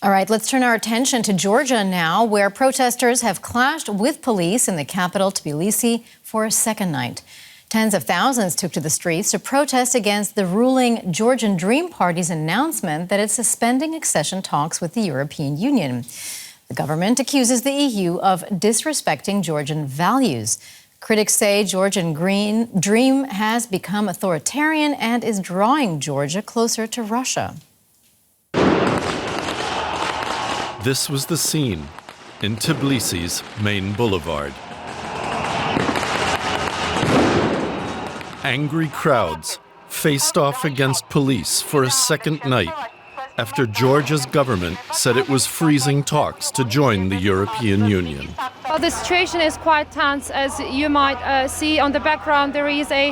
All right, let's turn our attention to Georgia now, where protesters have clashed with police in the capital, Tbilisi, for a second night. Tens of thousands took to the streets to protest against the ruling Georgian Dream party's announcement that it's suspending accession talks with the European Union. The government accuses the EU of disrespecting Georgian values. Critics say Georgian Dream has become authoritarian and is drawing Georgia closer to Russia. This was the scene in Tbilisi's main boulevard. Angry crowds faced off against police for a second night after Georgia's government said it was freezing talks to join the European Union. Well, the situation is quite tense. As you might see on the background, there is a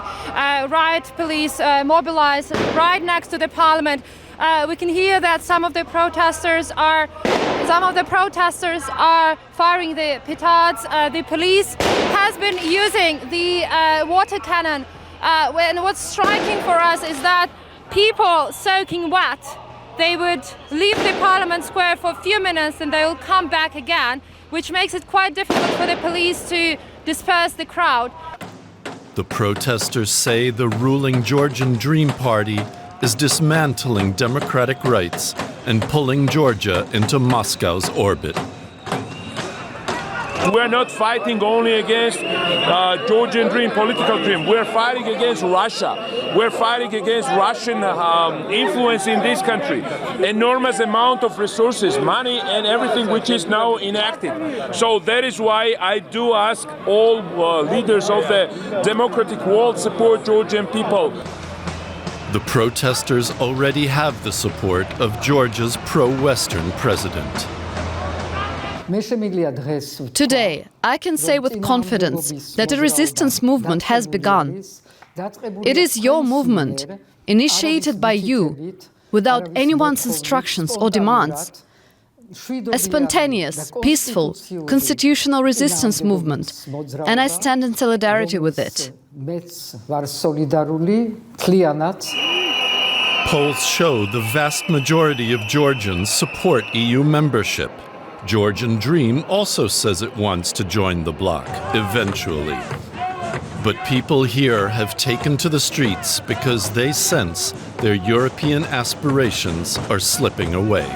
riot police mobilized right next to the parliament. We can hear that some of the protesters are firing the petards. The police has been using the water cannon. And what's striking for us is that people soaking wet, they would leave the Parliament Square for a few minutes and they will come back again, which makes it quite difficult for the police to disperse the crowd. The protesters say the ruling Georgian Dream party is dismantling democratic rights and pulling Georgia into Moscow's orbit. We're not fighting only against Georgian Dream, political dream. We're fighting against Russia. We're fighting against Russian influence in this country. Enormous amount of resources, money and everything which is now enacted. So that is why I do ask all leaders of the democratic world support Georgian people. The protesters already have the support of Georgia's pro-Western president. Today, I can say with confidence that a resistance movement has begun. It is your movement, initiated by you, without anyone's instructions or demands. A spontaneous, peaceful, constitutional resistance movement, and I stand in solidarity with it. Polls show the vast majority of Georgians support EU membership. Georgian Dream also says it wants to join the bloc, eventually. But people here have taken to the streets because they sense their European aspirations are slipping away.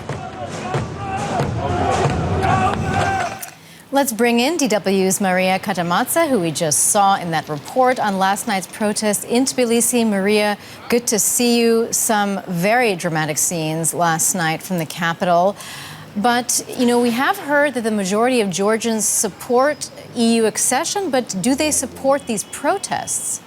Let's bring in DW's Maria Katamatsa, who we just saw in that report on last night's protest in Tbilisi. Maria, good to see you. Some very dramatic scenes last night from the capital. But, we have heard that the majority of Georgians support EU accession, but do they support these protests?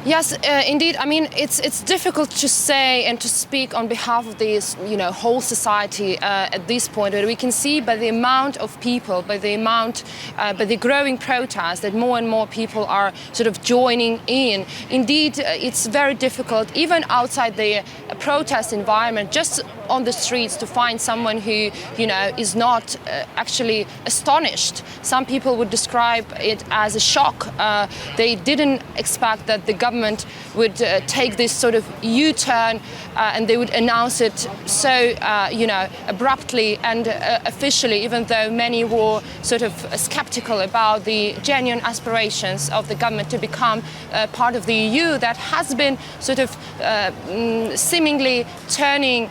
Yes, indeed. I mean, it's difficult to say and to speak on behalf of this, whole society at this point. But we can see by the amount of people, by the growing protest, that more and more people are sort of joining in. Indeed, it's very difficult, even outside the protest environment, just on the streets, to find someone who, is not actually astonished. Some people would describe it as a shock. They didn't expect that the government would take this sort of U-turn and they would announce it so, abruptly and officially, even though many were sort of skeptical about the genuine aspirations of the government to become part of the EU that has been sort of seemingly turning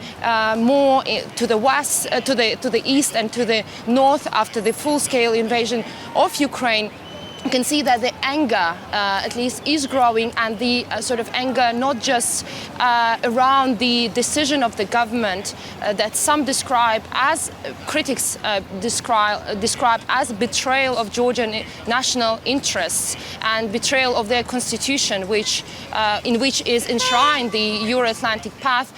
more to the west, to the east and to the north after the full-scale invasion of Ukraine. You can see that the anger, at least, is growing, and the sort of anger not just around the decision of the government that some describe as critics describe as betrayal of Georgian national interests and betrayal of their constitution, in which is enshrined the Euro-Atlantic path.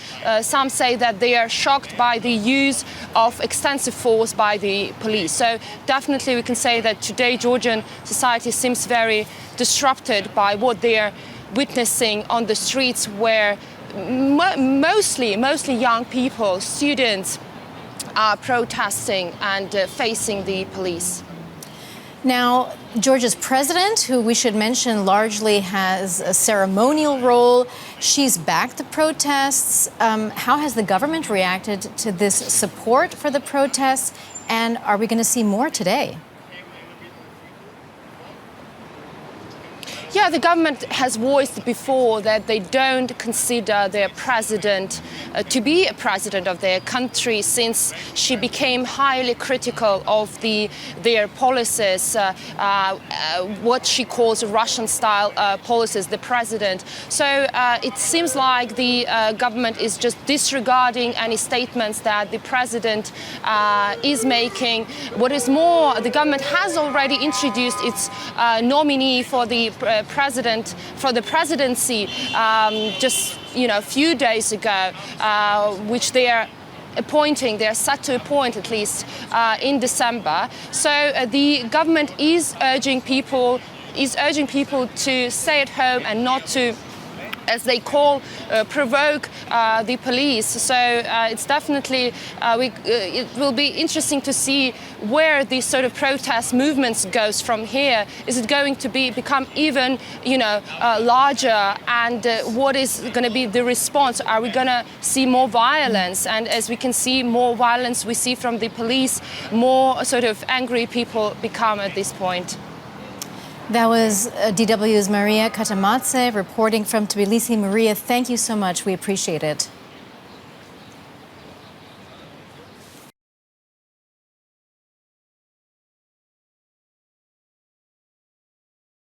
Some say that they are shocked by the use of extensive force by the police. So definitely we can say that today Georgian society seems very disrupted by what they're witnessing on the streets, where mostly young people, students, are protesting and facing the police. Now, Georgia's president, who we should mention largely has a ceremonial role, she's backed the protests. How has the government reacted to this support for the protests? And are we going to see more today? Yeah, the government has voiced before that they don't consider their president to be a president of their country since she became highly critical of their policies, what she calls Russian-style policies, the president. So it seems like the government is just disregarding any statements that the president is making. What is more, the government has already introduced its nominee for the presidency just a few days ago, which they are appointing. They are set to appoint at least in December. So the government is urging people to stay at home and not to, as they call, provoke the police. So it's definitely, it will be interesting to see where these sort of protest movements goes from here. Is it going to become even, larger? And what is going to be the response? Are we going to see more violence? And as we can see more violence, we see from the police, more sort of angry people become at this point. That was DW's Maria Katamadze reporting from Tbilisi. Maria, thank you so much. We appreciate it.